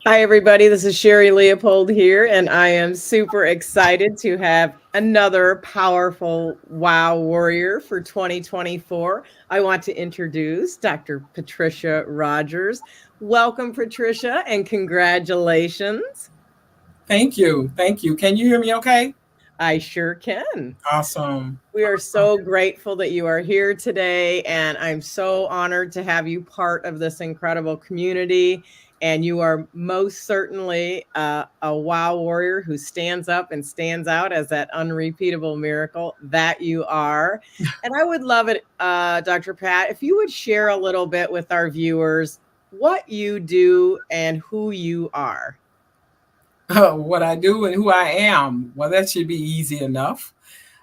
Hi, everybody. This is Sherry Leopold here, and I am super excited to have another powerful wow warrior for 2024. I want to introduce Dr. Patricia Rogers. Welcome, Patricia, and congratulations. Thank you. Thank you. Can you hear me okay? I sure can. Awesome. We are Awesome. so grateful that you are here today, and I'm so honored to have you part of this incredible community. And you are most certainly a wow warrior who stands up and stands out as that unrepeatable miracle that you are. And I would love it, Dr. Pat, if you would share a little bit with our viewers what you do and who you are. What I do and who I am, well, that should be easy enough.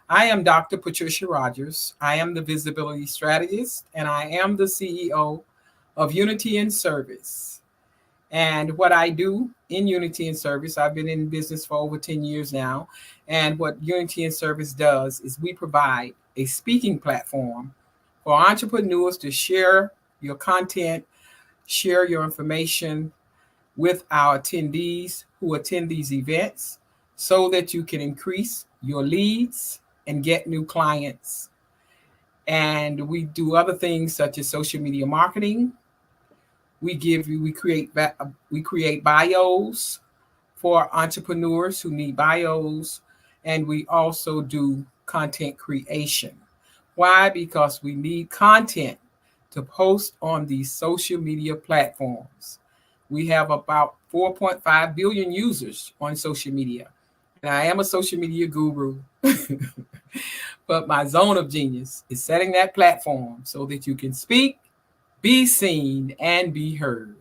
I am Dr. Patricia Rogers. I am the visibility strategist, and I am the CEO of Unity and Service. And what I do in Unity and Service, I've been in business for over 10 years now. And what Unity and Service does is we provide a speaking platform for entrepreneurs to share your content, share your information with our attendees who attend these events so that you can increase your leads and get new clients. And we do other things such as social media marketing. We create bios for entrepreneurs who need bios, and we also do content creation. Why? Because we need content to post on these social media platforms. We have about 4.5 billion users on social media. And I am a social media guru, but my zone of genius is setting that platform so that you can speak, be seen, and be heard.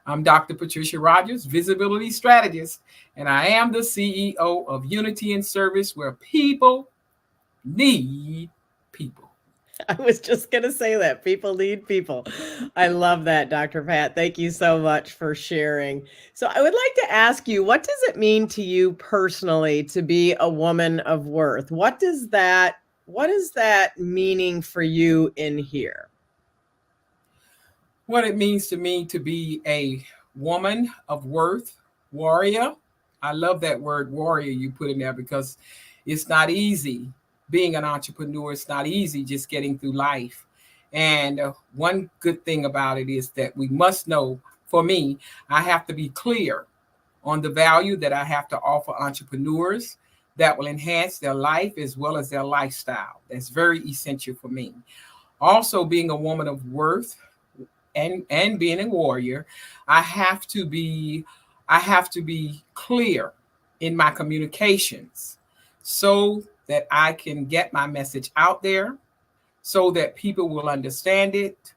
I'm Dr. Patricia Rogers, visibility strategist, and I am the CEO of Unity and Service, where people need people. I was just going to say that people need people. I love that, Dr. Pat. Thank you so much for sharing. So, I would like to ask you, what does it mean to you personally to be a woman of worth? What is that meaning for you in here? What it means to me to be a woman of worth, warrior. I love that word warrior you put in there because it's not easy being an entrepreneur. It's not easy just getting through life. And one good thing about it is that we must know, for me, I have to be clear on the value that I have to offer entrepreneurs that will enhance their life as well as their lifestyle. That's very essential for me. Also, being a woman of worth and being a warrior, I have to be I have to be clear in my communications so that I can get my message out there so that people will understand it.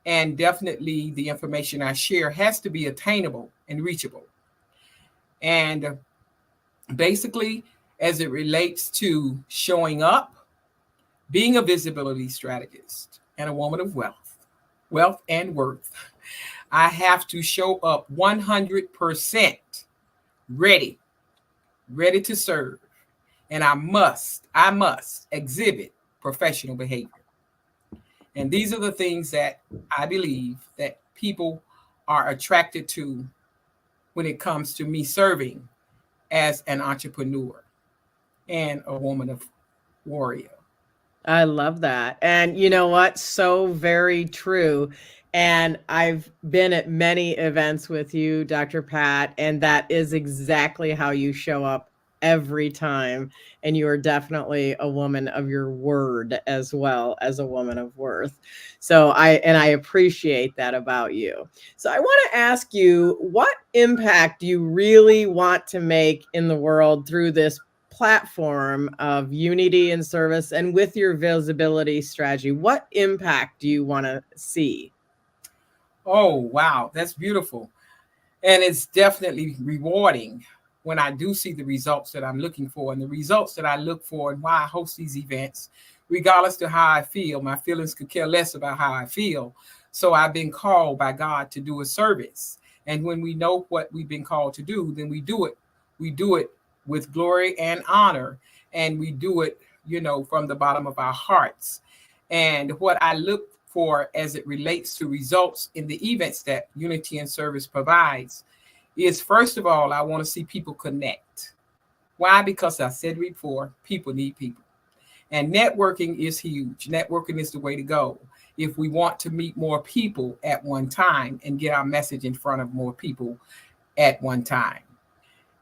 And definitely the information I share has to be attainable and reachable. And basically, as it relates to showing up, being a visibility strategist and a woman of wealth and worth, I have to show up 100% ready, ready to serve. And I must exhibit professional behavior. And these are the things that I believe that people are attracted to when it comes to me serving as an entrepreneur and a woman of warrior. I love that. And you know what? So very true. And I've been at many events with you, Dr. Pat, and that is exactly how you show up every time. And you are definitely a woman of your word as well as a woman of worth. So I appreciate that about you. So I want to ask you, what impact do you really want to make in the world through this platform of unity and service and with your visibility strategy? What impact do you want to see? Oh, wow, that's beautiful. And it's definitely rewarding when I do see the results that I'm looking for. And the results that I look for and why I host these events, regardless to how I feel, my feelings could care less about how I feel. So I've been called by God to do a service. And when we know what we've been called to do, then we do it. We do it with glory and honor. And we do it, from the bottom of our hearts. And what I look for as it relates to results in the events that Unity and Service provides is, first of all, I want to see people connect. Why? Because I said before, people need people. And networking is huge. Networking is the way to go if we want to meet more people at one time and get our message in front of more people at one time.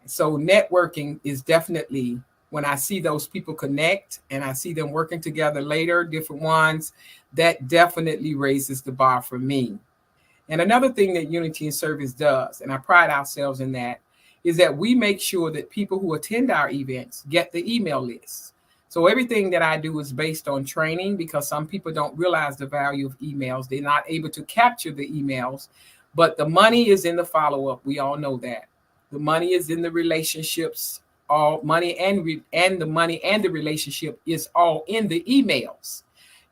So networking is definitely, when I see those people connect and I see them working together later, different ones, that definitely raises the bar for me. And another thing that Unity in Service does, and I pride ourselves in that, is that we make sure that people who attend our events get the email list. So everything that I do is based on training, because some people don't realize the value of emails. They're not able to capture the emails, but the money is in the follow-up. We all know that. The money is in the relationships. All money and the money and the relationship is all in the emails.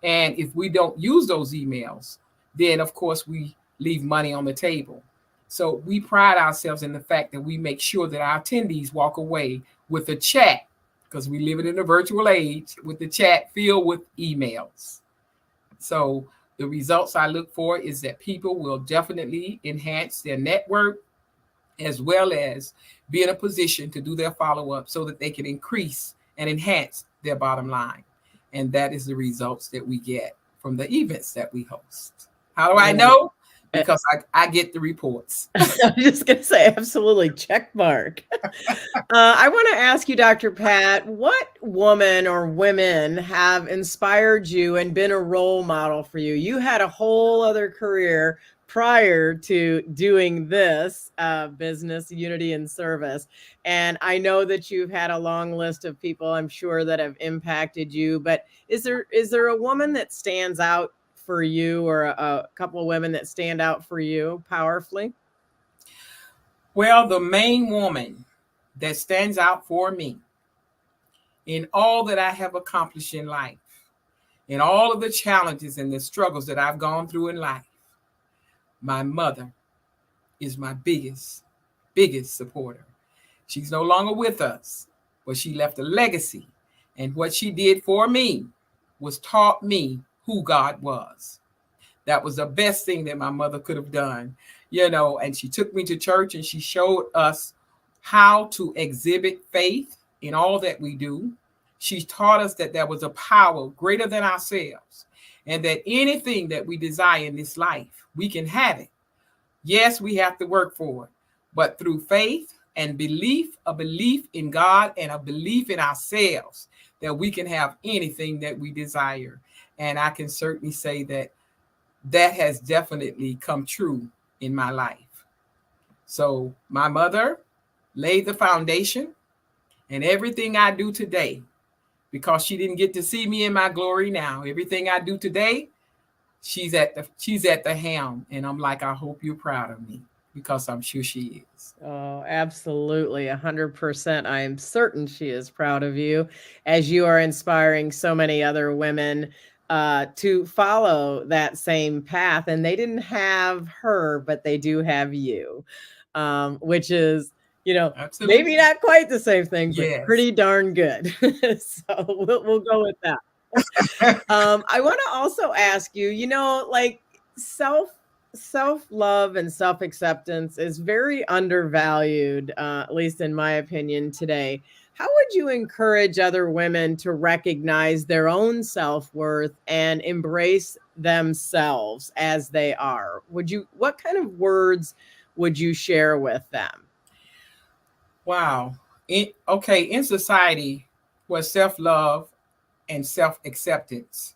And if we don't use those emails, then of course we leave money on the table. So we pride ourselves in the fact that we make sure that our attendees walk away with a chat, because we live in a virtual age, with the chat filled with emails. So the results I look for is that people will definitely enhance their network, as well as be in a position to do their follow-up so that they can increase and enhance their bottom line. And that is the results that we get from the events that we host. How do I know? Because I get the reports. I'm just going to say, absolutely, check mark. I want to ask you, Dr. Pat, what woman or women have inspired you and been a role model for you? You had a whole other career prior to doing this business, Unity in Service. And I know that you've had a long list of people, I'm sure, that have impacted you. But is there a woman that stands out for you, or a couple of women that stand out for you powerfully? Well, the main woman that stands out for me in all that I have accomplished in life, in all of the challenges and the struggles that I've gone through in life, my mother is my biggest supporter. She's no longer with us, but she left a legacy. And what she did for me was taught me who God was. That was the best thing that my mother could have done, and she took me to church and she showed us how to exhibit faith in all that we do. She taught us that there was a power greater than ourselves, and that anything that we desire in this life, we can have it. Yes, we have to work for it, but through faith and belief, a belief in God and a belief in ourselves, that we can have anything that we desire. And I can certainly say that that has definitely come true in my life. So my mother laid the foundation, and everything I do today, because she didn't get to see me in my glory now, everything I do today, she's at the helm. And I'm like, I hope you're proud of me, because I'm sure she is. Oh, absolutely. 100%. I am certain she is proud of you, as you are inspiring so many other women to follow that same path. And they didn't have her, but they do have you, which is, Absolutely. maybe not quite the same thing, but Yes. pretty darn good. So we'll go with that. I want to also ask you, like self-love and self-acceptance is very undervalued, at least in my opinion today. How would you encourage other women to recognize their own self-worth and embrace themselves as they are? What kind of words would you share with them? Wow. In society where self-love and self-acceptance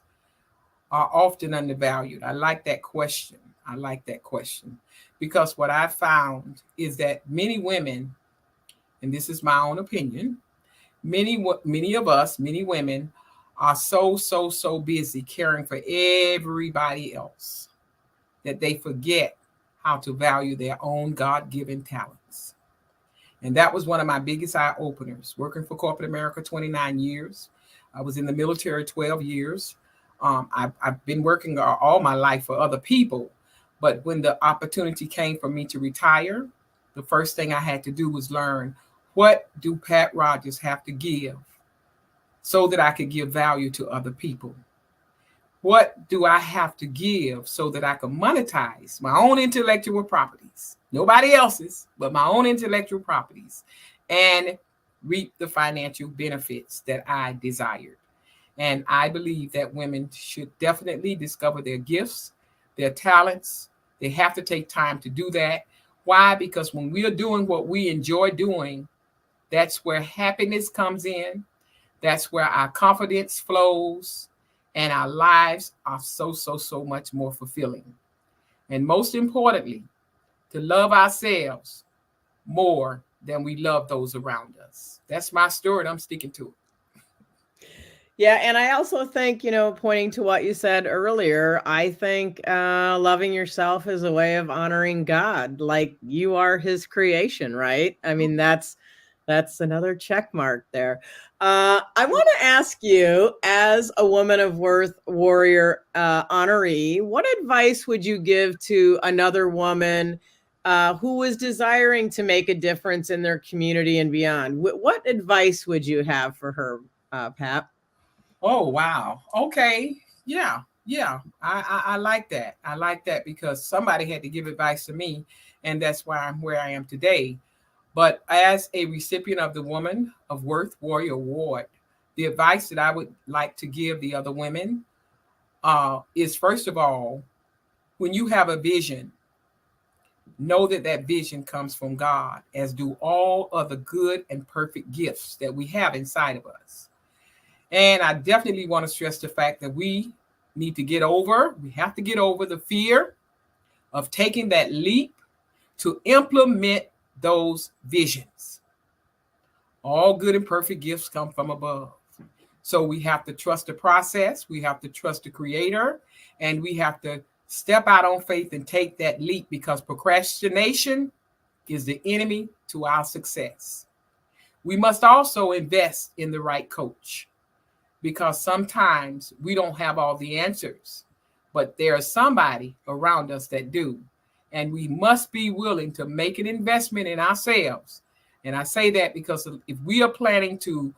are often undervalued, I like that question. Because what I found is that many women, and this is my own opinion, many of us, many women, are so busy caring for everybody else that they forget how to value their own God-given talents. And that was one of my biggest eye openers. Working for corporate America 29 years. I was in the military 12 years. I've been working all my life for other people. But when the opportunity came for me to retire, the first thing I had to do was learn, what do Pat Rogers have to give so that I could give value to other people? What do I have to give so that I can monetize my own intellectual properties, nobody else's, but my own intellectual properties, and reap the financial benefits that I desired? And I believe that women should definitely discover their gifts, their talents. They have to take time to do that. Why? Because when we are doing what we enjoy doing, that's where happiness comes in. That's where our confidence flows, and our lives are so much more fulfilling. And most importantly, to love ourselves more than we love those around us. That's my story, and I'm sticking to it. Yeah, and I also think, pointing to what you said earlier, I think loving yourself is a way of honoring God, like you are His creation, right? I mean, that's another check mark there. I want to ask you, as a woman of worth warrior honoree, what advice would you give to another woman who is desiring to make a difference in their community and beyond? What advice would you have for her, Pat? Oh, wow. Okay. Yeah. Yeah. I like that. I like that because somebody had to give advice to me, and that's why I'm where I am today. But as a recipient of the Woman of Worth Warrior Award, the advice that I would like to give the other women is, first of all, when you have a vision, know that that vision comes from God, as do all other good and perfect gifts that we have inside of us. And I definitely want to stress the fact that we have to get over the fear of taking that leap to implement those visions. All good and perfect gifts come from above. So we have to trust the process, we have to trust the creator, and we have to step out on faith and take that leap, because procrastination is the enemy to our success. We must also invest in the right coach, because sometimes we don't have all the answers, but there's somebody around us that do. And we must be willing to make an investment in ourselves. And I say that because if we are planning to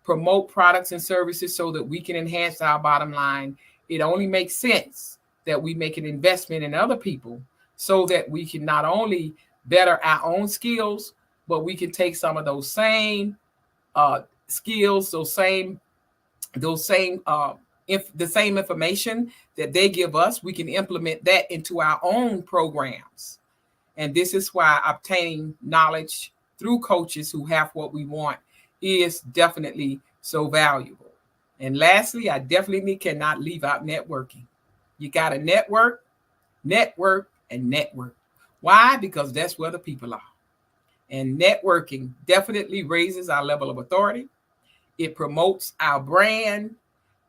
promote products and services so that we can enhance our bottom line, it only makes sense that we make an investment in other people so that we can not only better our own skills, but we can take some of those same skills, if the same information that they give us, we can implement that into our own programs. And this is why obtaining knowledge through coaches who have what we want is definitely so valuable. And lastly, I definitely cannot leave out networking. You got to network, network, and network. Why? Because that's where the people are. And networking definitely raises our level of authority. It promotes our brand,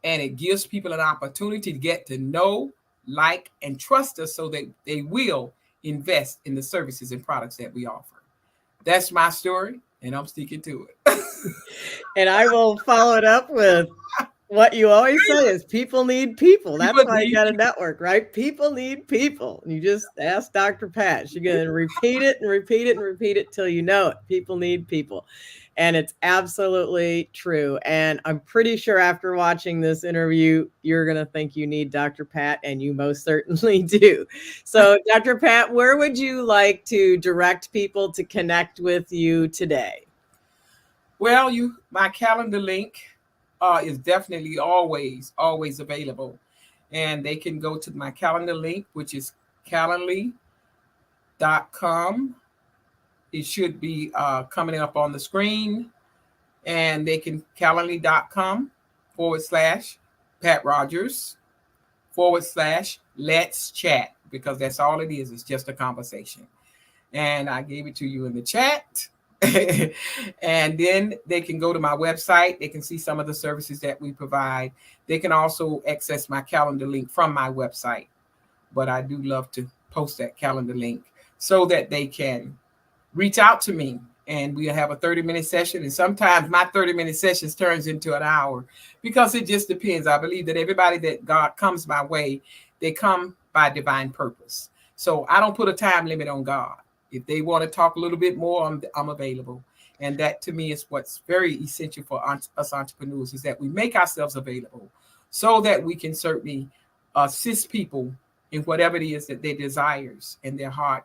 and it gives people an opportunity to get to know, like, and trust us so that they will invest in the services and products that we offer. That's my story, and I'm sticking to it. And I will follow it up with what you always say is people need people. That's People why you need got a network, right? People need people. You just ask Dr. Pat. She's going to repeat it and repeat it and repeat it till you know it. People need people. And it's absolutely true. And I'm pretty sure after watching this interview, you're going to think you need Dr. Pat, and you most certainly do. So, Dr. Pat, where would you like to direct people to connect with you today? Well, my calendar link is definitely always available. And they can go to my calendar link, which is calendly.com. It should be coming up on the screen. And they can calendly.com/Pat Rogers /let's chat, because that's all it is. It's just a conversation. And I gave it to you in the chat. And then they can go to my website. They can see some of the services that we provide. They can also access my calendar link from my website. But I do love to post that calendar link so that they can reach out to me, and we'll have a 30-minute session. And sometimes my 30-minute sessions turns into an hour, because it just depends. I believe that everybody that God comes my way, they come by divine purpose. So I don't put a time limit on God. If they want to talk a little bit more, I'm available. And that, to me, is what's very essential for us entrepreneurs, is that we make ourselves available so that we can certainly assist people in whatever it is that their desires and their heart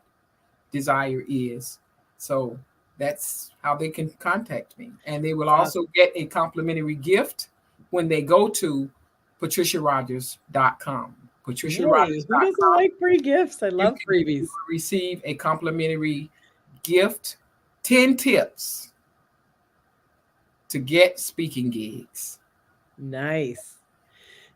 desire is. So that's how they can contact me. And they will also get a complimentary gift when they go to patriciarogers.com. Hey, who doesn't patriciarogers.com. like free gifts? I You love can freebies. receive a complimentary gift, 10 tips to get speaking gigs. Nice.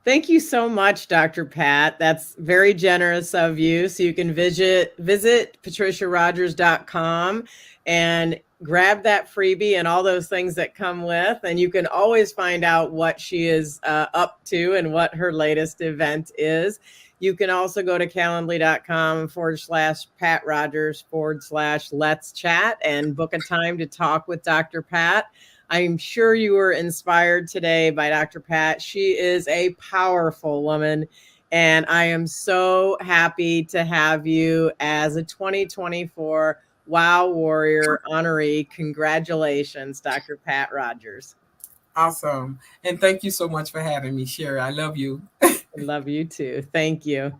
Thank you so much, Dr. Pat. That's very generous of you. So you can visit patriciarogers.com and grab that freebie and all those things that come with. And you can always find out what she is up to and what her latest event is. You can also go to calendly.com/Pat Rogers/let's chat and book a time to talk with Dr. Pat. I'm sure you were inspired today by Dr. Pat. She is a powerful woman, and I am so happy to have you as a 2024 Wow Warrior honoree. Congratulations, Dr. Pat Rogers. Awesome. And thank you so much for having me, Sherry. I love you. I love you too. Thank you.